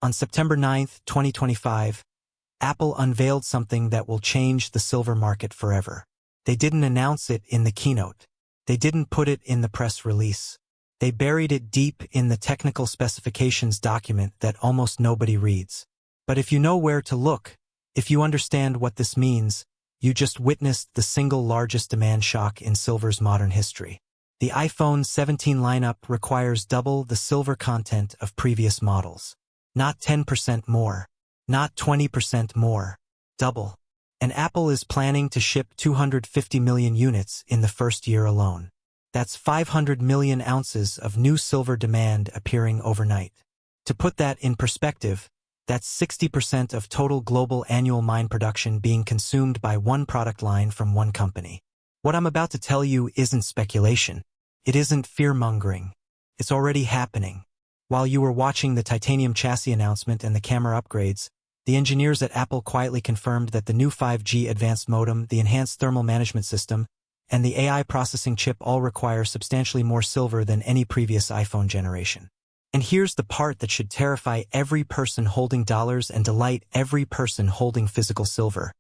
On September 9, 2025, Apple unveiled something that will change the silver market forever. They didn't announce it in the keynote. They didn't put it in the press release. They buried it deep in the technical specifications document that almost nobody reads. But if you know where to look, if you understand what this means, you just witnessed the single largest demand shock in silver's modern history. The iPhone 17 lineup requires double the silver content of previous models. Not 10% more. Not 20% more. Double. And Apple is planning to ship 250 million units in the first year alone. That's 500 million ounces of new silver demand appearing overnight. To put that in perspective, that's 60% of total global annual mine production being consumed by one product line from one company. What I'm about to tell you isn't speculation. It isn't fear-mongering. It's already happening. While you were watching the titanium chassis announcement and the camera upgrades, the engineers at Apple quietly confirmed that the new 5G advanced modem, the enhanced thermal management system, and the AI processing chip all require substantially more silver than any previous iPhone generation. And here's the part that should terrify every person holding dollars and delight every person holding physical silver.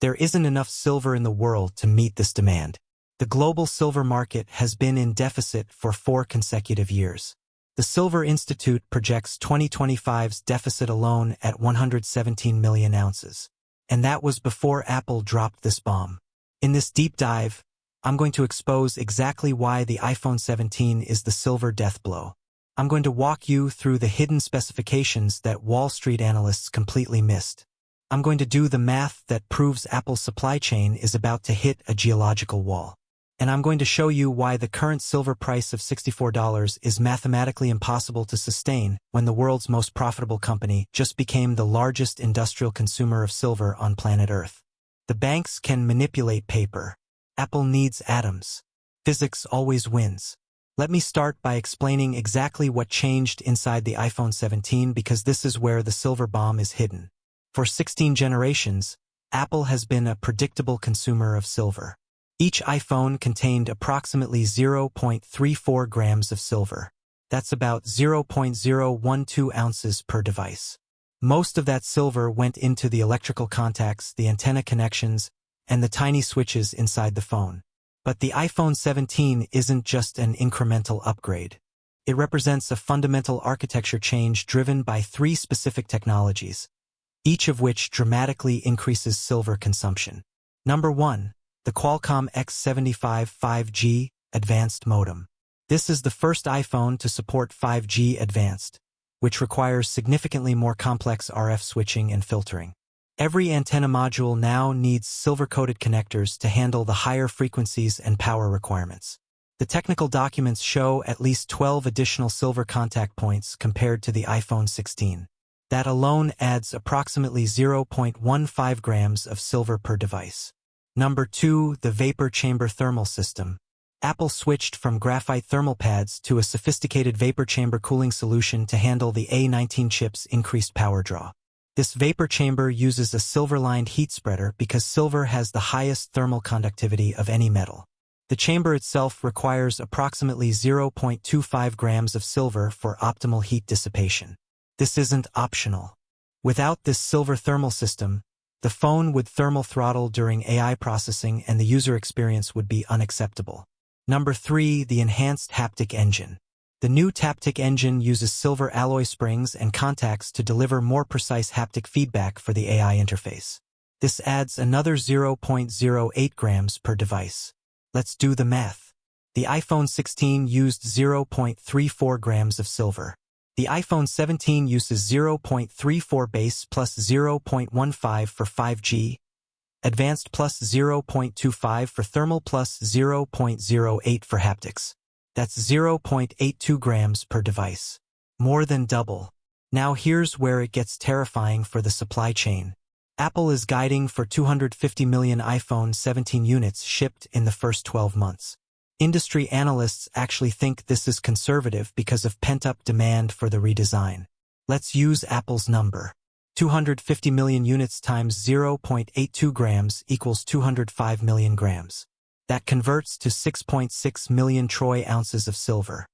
There isn't enough silver in the world to meet this demand. The global silver market has been in deficit for 4 consecutive years. The Silver Institute projects 2025's deficit alone at 117 million ounces. And that was before Apple dropped this bomb. In this deep dive, I'm going to expose exactly why the iPhone 17 is the silver death blow. I'm going to walk you through the hidden specifications that Wall Street analysts completely missed. I'm going to do the math that proves Apple's supply chain is about to hit a geological wall. And I'm going to show you why the current silver price of $64 is mathematically impossible to sustain when the world's most profitable company just became the largest industrial consumer of silver on planet Earth. The banks can manipulate paper. Apple needs atoms. Physics always wins. Let me start by explaining exactly what changed inside the iPhone 17 because this is where the silver bomb is hidden. For 16 generations, Apple has been a predictable consumer of silver. Each iPhone contained approximately 0.34 grams of silver. That's about 0.012 ounces per device. Most of that silver went into the electrical contacts, the antenna connections, and the tiny switches inside the phone. But the iPhone 17 isn't just an incremental upgrade. It represents a fundamental architecture change driven by 3 specific technologies, each of which dramatically increases silver consumption. Number 1. The Qualcomm X75 5G Advanced Modem. This is the first iPhone to support 5G Advanced, which requires significantly more complex RF switching and filtering. Every antenna module now needs silver-coated connectors to handle the higher frequencies and power requirements. The technical documents show at least 12 additional silver contact points compared to the iPhone 16. That alone adds approximately 0.15 grams of silver per device. Number 2. The Vapor Chamber Thermal System. Apple switched from graphite thermal pads to a sophisticated vapor chamber cooling solution to handle the A19 chip's increased power draw. This vapor chamber uses a silver-lined heat spreader because silver has the highest thermal conductivity of any metal. The chamber itself requires approximately 0.25 grams of silver for optimal heat dissipation. This isn't optional. Without this silver thermal system, the phone would thermal throttle during AI processing and the user experience would be unacceptable. Number 3. The Enhanced Haptic Engine. The new Taptic engine uses silver alloy springs and contacts to deliver more precise haptic feedback for the AI interface. This adds another 0.08 grams per device. Let's do the math. The iPhone 16 used 0.34 grams of silver. The iPhone 17 uses 0.34 base plus 0.15 for 5G, advanced plus 0.25 for thermal plus 0.08 for haptics. That's 0.82 grams per device. More than double. Now here's where it gets terrifying for the supply chain. Apple is guiding for 250 million iPhone 17 units shipped in the first 12 months. Industry analysts actually think this is conservative because of pent-up demand for the redesign. Let's use Apple's number. 250 million units times 0.82 grams equals 205 million grams. That converts to 6.6 million troy ounces of silver.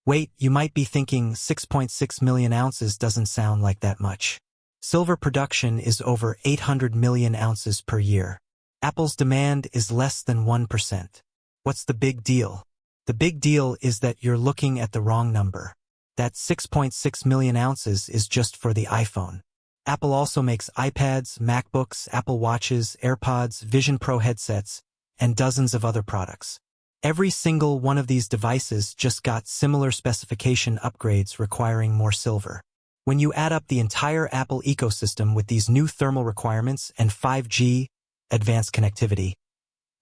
Wait, you might be thinking 6.6 million ounces doesn't sound like that much. Silver production is over 800 million ounces per year. Apple's demand is less than 1%. What's the big deal? The big deal is that you're looking at the wrong number. That 6.6 million ounces is just for the iPhone. Apple also makes iPads, MacBooks, Apple Watches, AirPods, Vision Pro headsets, and dozens of other products. Every single one of these devices just got similar specification upgrades requiring more silver. When you add up the entire Apple ecosystem with these new thermal requirements and 5G, advanced connectivity,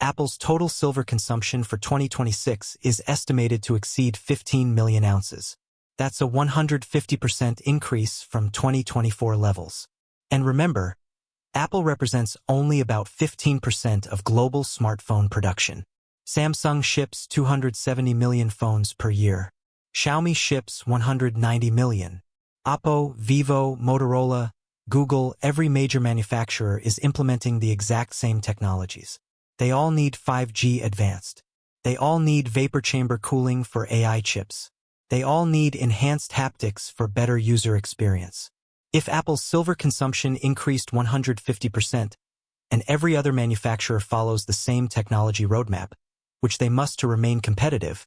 Apple's total silver consumption for 2026 is estimated to exceed 15 million ounces. That's a 150% increase from 2024 levels. And remember, Apple represents only about 15% of global smartphone production. Samsung ships 270 million phones per year. Xiaomi ships 190 million. Oppo, Vivo, Motorola, Google, every major manufacturer is implementing the exact same technologies. They all need 5G advanced. They all need vapor chamber cooling for AI chips. They all need enhanced haptics for better user experience. If Apple's silver consumption increased 150%, and every other manufacturer follows the same technology roadmap, which they must to remain competitive,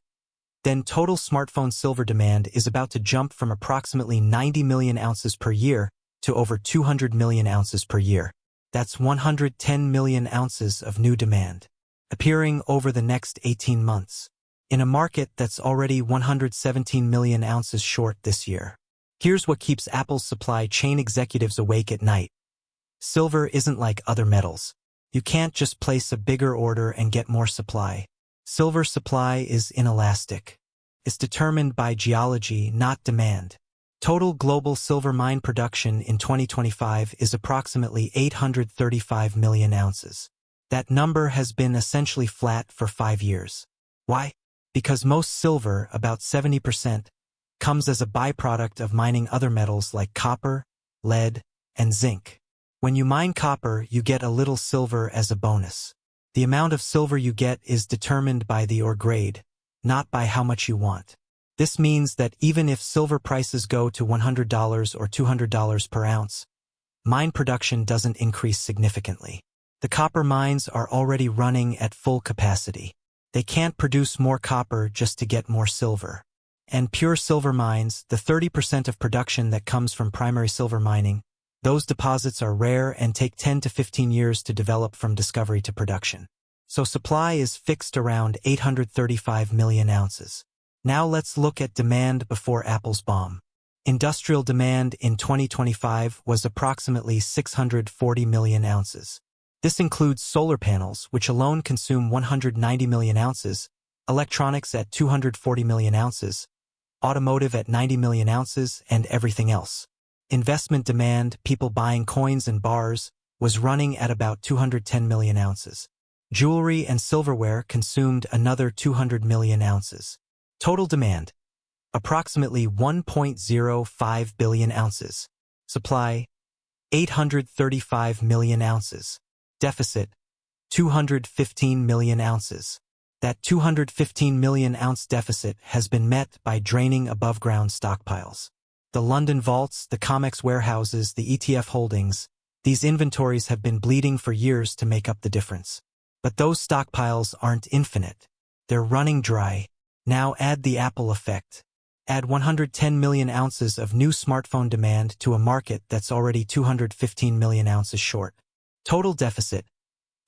then total smartphone silver demand is about to jump from approximately 90 million ounces per year to over 200 million ounces per year. That's 110 million ounces of new demand, appearing over the next 18 months, in a market that's already 117 million ounces short this year. Here's what keeps Apple's supply chain executives awake at night. Silver isn't like other metals. You can't just place a bigger order and get more supply. Silver supply is inelastic. It's determined by geology, not demand. Total global silver mine production in 2025 is approximately 835 million ounces. That number has been essentially flat for 5 years. Why? Because most silver, about 70%, comes as a byproduct of mining other metals like copper, lead, and zinc. When you mine copper, you get a little silver as a bonus. The amount of silver you get is determined by the ore grade, not by how much you want. This means that even if silver prices go to $100 or $200 per ounce, mine production doesn't increase significantly. The copper mines are already running at full capacity. They can't produce more copper just to get more silver. And pure silver mines, the 30% of production that comes from primary silver mining, those deposits are rare and take 10 to 15 years to develop from discovery to production. So supply is fixed around 835 million ounces. Now let's look at demand before Apple's bomb. Industrial demand in 2025 was approximately 640 million ounces. This includes solar panels, which alone consume 190 million ounces, electronics at 240 million ounces, automotive at 90 million ounces, and everything else. Investment demand, people buying coins and bars, was running at about 210 million ounces. Jewelry and silverware consumed another 200 million ounces. Total demand, approximately 1.05 billion ounces. Supply, 835 million ounces. Deficit, 215 million ounces. That 215 million ounce deficit has been met by draining above-ground stockpiles. The London vaults, the COMEX warehouses, the ETF holdings, these inventories have been bleeding for years to make up the difference. But those stockpiles aren't infinite. They're running dry. Now add the Apple effect. Add 110 million ounces of new smartphone demand to a market that's already 215 million ounces short. Total deficit,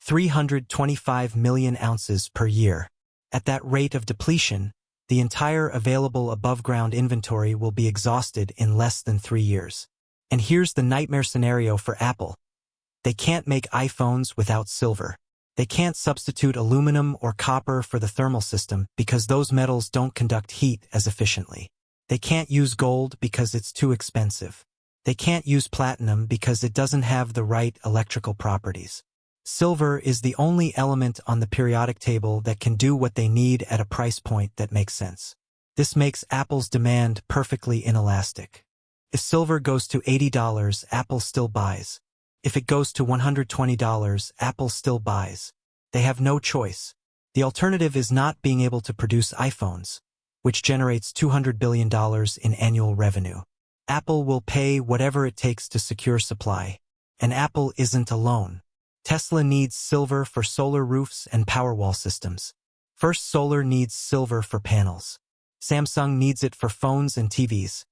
325 million ounces per year. At that rate of depletion, the entire available above-ground inventory will be exhausted in less than 3 years. And here's the nightmare scenario for Apple. They can't make iPhones without silver. They can't substitute aluminum or copper for the thermal system because those metals don't conduct heat as efficiently. They can't use gold because it's too expensive. They can't use platinum because it doesn't have the right electrical properties. Silver is the only element on the periodic table that can do what they need at a price point that makes sense. This makes Apple's demand perfectly inelastic. If silver goes to $80, Apple still buys. If it goes to $120, Apple still buys. They have no choice. The alternative is not being able to produce iPhones, which generates $200 billion in annual revenue. Apple will pay whatever it takes to secure supply. And Apple isn't alone. Tesla needs silver for solar roofs and Powerwall systems. First Solar needs silver for panels. Samsung needs it for phones and TVs.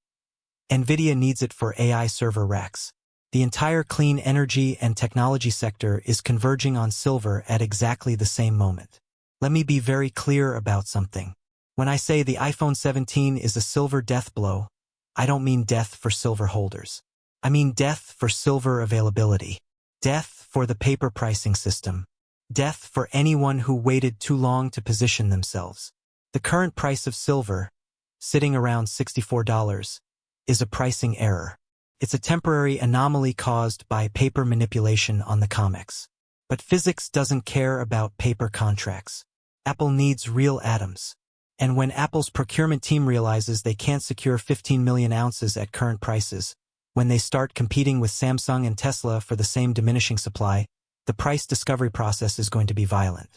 Nvidia needs it for AI server racks. The entire clean energy and technology sector is converging on silver at exactly the same moment. Let me be very clear about something. When I say the iPhone 17 is a silver death blow, I don't mean death for silver holders. I mean death for silver availability. Death for the paper pricing system. Death for anyone who waited too long to position themselves. The current price of silver, sitting around $64, is a pricing error. It's a temporary anomaly caused by paper manipulation on the COMEX. But physics doesn't care about paper contracts. Apple needs real atoms. And when Apple's procurement team realizes they can't secure 15 million ounces at current prices, when they start competing with Samsung and Tesla for the same diminishing supply, the price discovery process is going to be violent.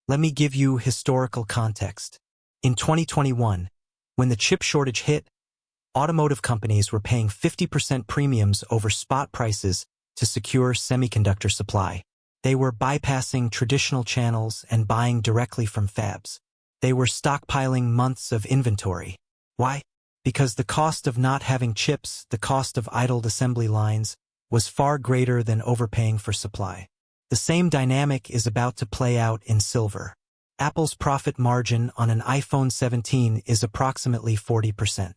Let me give you historical context. In 2021, when the chip shortage hit, automotive companies were paying 50% premiums over spot prices to secure semiconductor supply. They were bypassing traditional channels and buying directly from fabs. They were stockpiling months of inventory. Why? Because the cost of not having chips, the cost of idled assembly lines, was far greater than overpaying for supply. The same dynamic is about to play out in silver. Apple's profit margin on an iPhone 17 is approximately 40%.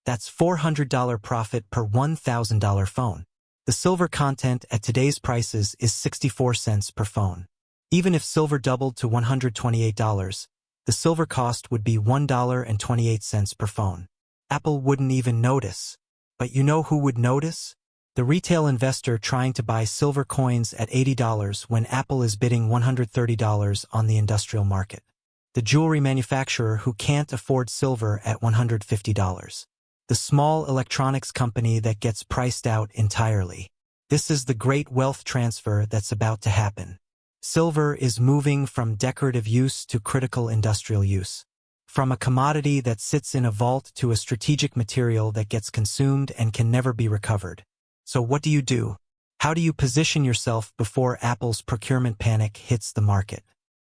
That's $400 profit per $1,000 phone. The silver content at today's prices is 64 cents per phone. Even if silver doubled to $128, the silver cost would be $1.28 per phone. Apple wouldn't even notice. But you know who would notice? The retail investor trying to buy silver coins at $80 when Apple is bidding $130 on the industrial market. The jewelry manufacturer who can't afford silver at $150. The small electronics company that gets priced out entirely. This is the great wealth transfer that's about to happen. Silver is moving from decorative use to critical industrial use. From a commodity that sits in a vault to a strategic material that gets consumed and can never be recovered. So what do? How do you position yourself before Apple's procurement panic hits the market?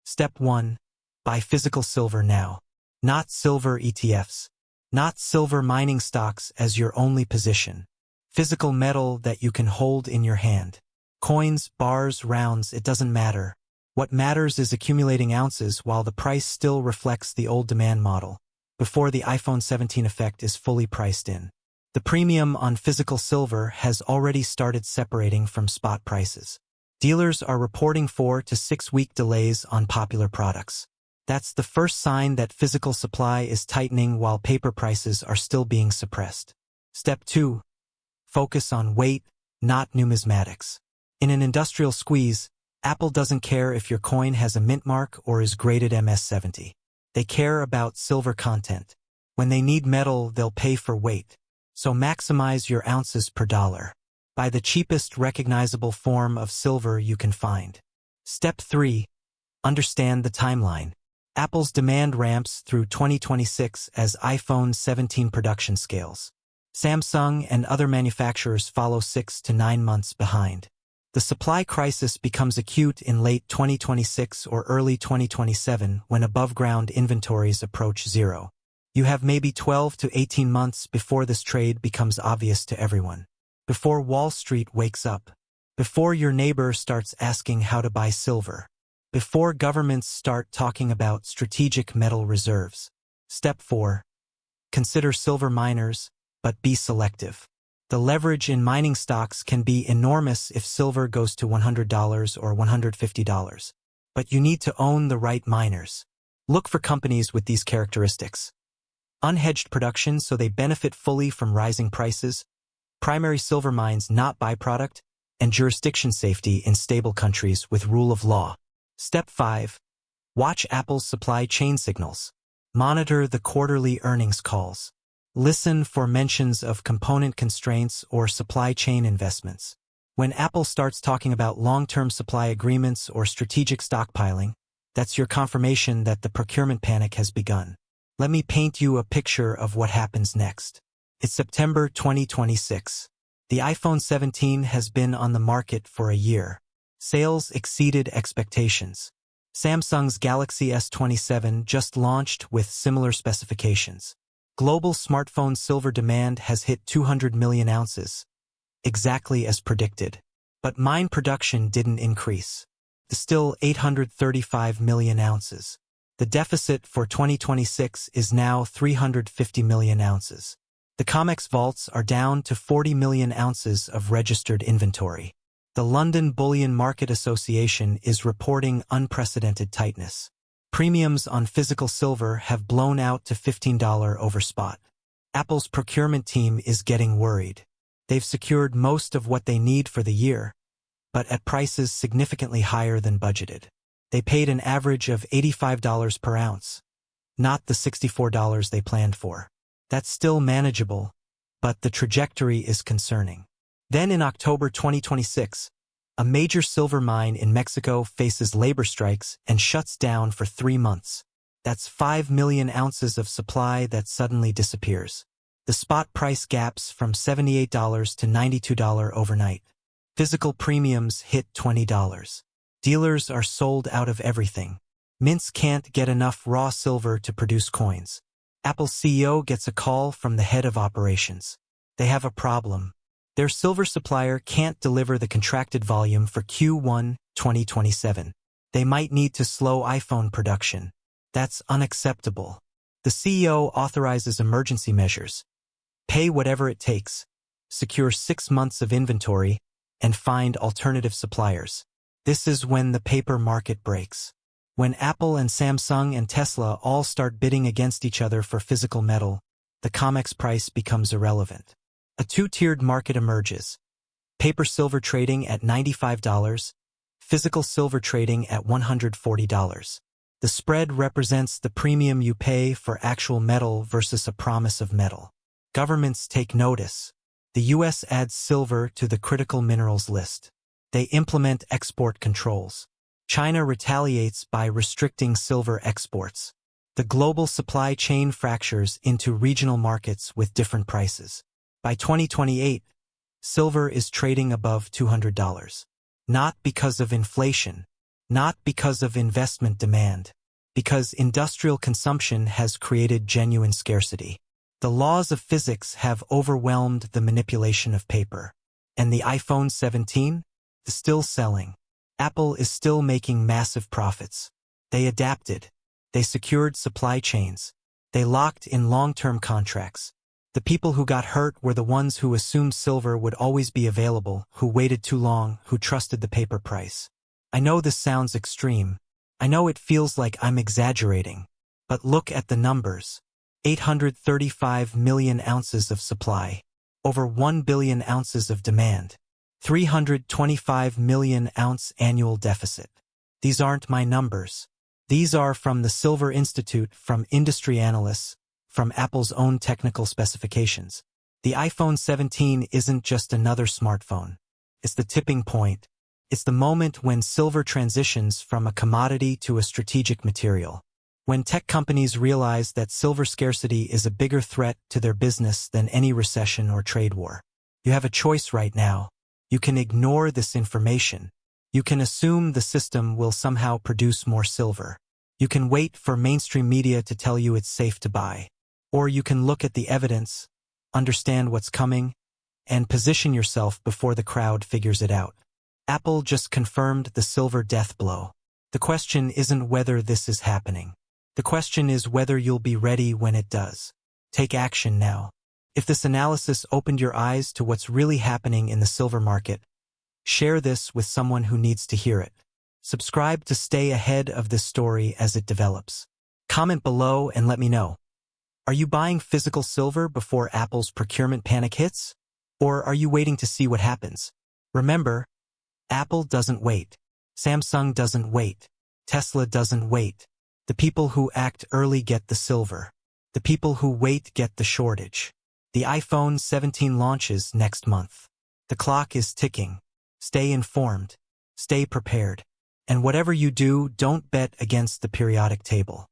Step 1. Buy physical silver now. Not silver ETFs. Not silver mining stocks as your only position. Physical metal that you can hold in your hand. Coins, bars, rounds, it doesn't matter. What matters is accumulating ounces while the price still reflects the old demand model, before the iPhone 17 effect is fully priced in. The premium on physical silver has already started separating from spot prices. Dealers are reporting 4 to 6 week delays on popular products. That's the first sign that physical supply is tightening while paper prices are still being suppressed. Step 2. Focus on weight, not numismatics. In an industrial squeeze, Apple doesn't care if your coin has a mint mark or is graded MS-70. They care about silver content. When they need metal, they'll pay for weight. So maximize your ounces per dollar. Buy the cheapest recognizable form of silver you can find. Step 3. Understand the timeline. Apple's demand ramps through 2026 as iPhone 17 production scales. Samsung and other manufacturers follow 6 to 9 months behind. The supply crisis becomes acute in late 2026 or early 2027 when above-ground inventories approach zero. You have maybe 12 to 18 months before this trade becomes obvious to everyone. Before Wall Street wakes up. Before your neighbor starts asking how to buy silver. Before governments start talking about strategic metal reserves. Step 4. Consider silver miners, but be selective. The leverage in mining stocks can be enormous if silver goes to $100 or $150. But you need to own the right miners. Look for companies with these characteristics. Unhedged production so they benefit fully from rising prices, primary silver mines not byproduct, and jurisdiction safety in stable countries with rule of law. Step 5. Watch Apple's supply chain signals. Monitor the quarterly earnings calls. Listen for mentions of component constraints or supply chain investments. When Apple starts talking about long-term supply agreements or strategic stockpiling, that's your confirmation that the procurement panic has begun. Let me paint you a picture of what happens next. It's September 2026. The iPhone 17 has been on the market for a year. Sales exceeded expectations. Samsung's Galaxy S27 just launched with similar specifications. Global smartphone silver demand has hit 200 million ounces, exactly as predicted. But mine production didn't increase. It's still 835 million ounces. The deficit for 2026 is now 350 million ounces. The COMEX vaults are down to 40 million ounces of registered inventory. The London Bullion Market Association is reporting unprecedented tightness. Premiums on physical silver have blown out to $15 over spot. Apple's procurement team is getting worried. They've secured most of what they need for the year, but at prices significantly higher than budgeted. They paid an average of $85 per ounce, not the $64 they planned for. That's still manageable, but the trajectory is concerning. Then in October 2026, a major silver mine in Mexico faces labor strikes and shuts down for 3 months. That's 5 million ounces of supply that suddenly disappears. The spot price gaps from $78 to $92 overnight. Physical premiums hit $20. Dealers are sold out of everything. Mints can't get enough raw silver to produce coins. Apple's CEO gets a call from the head of operations. They have a problem. Their silver supplier can't deliver the contracted volume for Q1 2027. They might need to slow iPhone production. That's unacceptable. The CEO authorizes emergency measures. Pay whatever it takes. Secure 6 months of inventory and find alternative suppliers. This is when the paper market breaks. When Apple and Samsung and Tesla all start bidding against each other for physical metal, the COMEX price becomes irrelevant. A two-tiered market emerges. Paper silver trading at $95, physical silver trading at $140. The spread represents the premium you pay for actual metal versus a promise of metal. Governments take notice. The U.S. adds silver to the critical minerals list. They implement export controls. China retaliates by restricting silver exports. The global supply chain fractures into regional markets with different prices. By 2028, silver is trading above $200. Not because of inflation, not because of investment demand, because industrial consumption has created genuine scarcity. The laws of physics have overwhelmed the manipulation of paper. And the iPhone 17 is still selling. Apple is still making massive profits. They adapted. They secured supply chains. They locked in long-term contracts. The people who got hurt were the ones who assumed silver would always be available, who waited too long, who trusted the paper price. I know this sounds extreme. I know it feels like I'm exaggerating. But look at the numbers. 835 million ounces of supply. Over 1 billion ounces of demand. 325 million ounce annual deficit. These aren't my numbers. These are from the Silver Institute, from industry analysts, from Apple's own technical specifications. The iPhone 17 isn't just another smartphone. It's the tipping point. It's the moment when silver transitions from a commodity to a strategic material. When tech companies realize that silver scarcity is a bigger threat to their business than any recession or trade war. You have a choice right now. You can ignore this information. You can assume the system will somehow produce more silver. You can wait for mainstream media to tell you it's safe to buy. Or you can look at the evidence, understand what's coming, and position yourself before the crowd figures it out. Apple just confirmed the silver death blow. The question isn't whether this is happening. The question is whether you'll be ready when it does. Take action now. If this analysis opened your eyes to what's really happening in the silver market, share this with someone who needs to hear it. Subscribe to stay ahead of this story as it develops. Comment below and let me know. Are you buying physical silver before Apple's procurement panic hits? Or are you waiting to see what happens? Remember, Apple doesn't wait. Samsung doesn't wait. Tesla doesn't wait. The people who act early get the silver. The people who wait get the shortage. The iPhone 17 launches next month. The clock is ticking. Stay informed. Stay prepared. And whatever you do, don't bet against the periodic table.